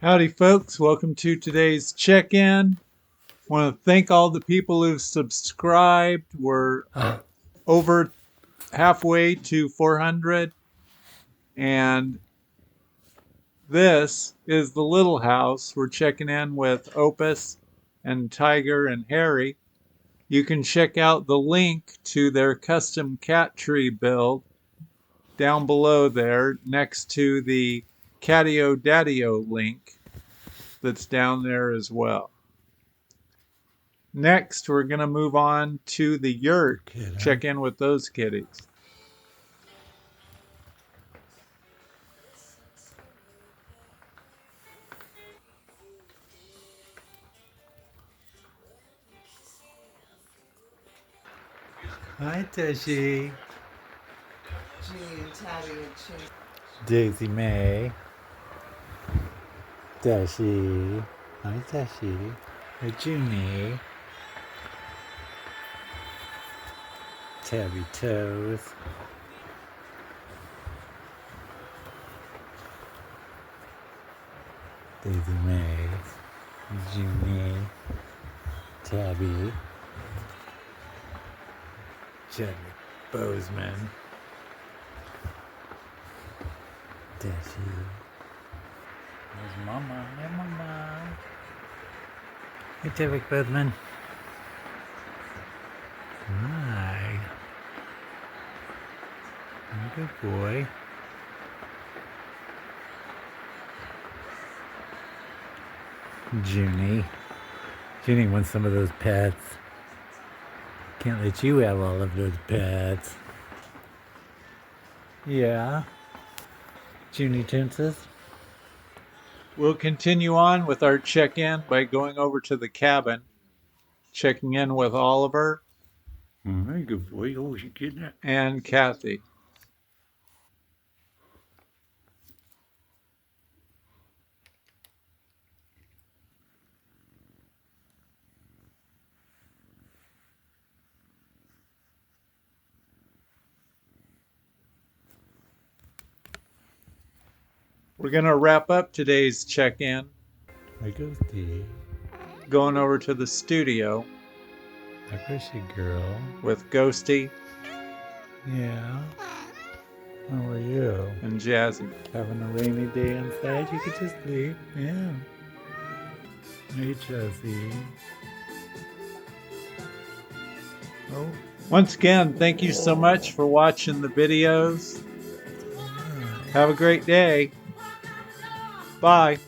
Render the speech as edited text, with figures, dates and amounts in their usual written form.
Howdy folks, welcome to today's check-in. Want to thank all the people who've subscribed. We're over halfway to 400, and this is the little house. We're checking in with Opus and Tiger and Harry. You can check out the link to their custom cat tree build down below there next to the Catio Daddio link that's down there as well. Next, we're going to move on to the yurt, check in with those kitties. Hi, Tashi. Daisy May. Tashi. Hi, Tashi. Hi, Junie. Tabby Toes. Daisy May. Junie. Tabby. Chadwick. Bozeman. Dashi. There's Mama. Hey, Mama. Hey, Chadwick Bozeman. Hi. Good boy. Junie. Junie wants some of those pets. Can't let you have all of those pets. Yeah. Junie Toonses. We'll continue on with our check-in by going over to the cabin, checking in with Oliver. Very good boy. Oh, you getting that? And Kathy. We're going to wrap up today's check-in. Hi, Ghosty. Going over to the studio. Hi, Chrissy girl. With Ghosty. Yeah. How are you? And Jazmin. Having a rainy day inside? You could just sleep. Yeah. Hey, Jazzy. Oh. Once again, thank you so much for watching the videos. Have a great day. Bye.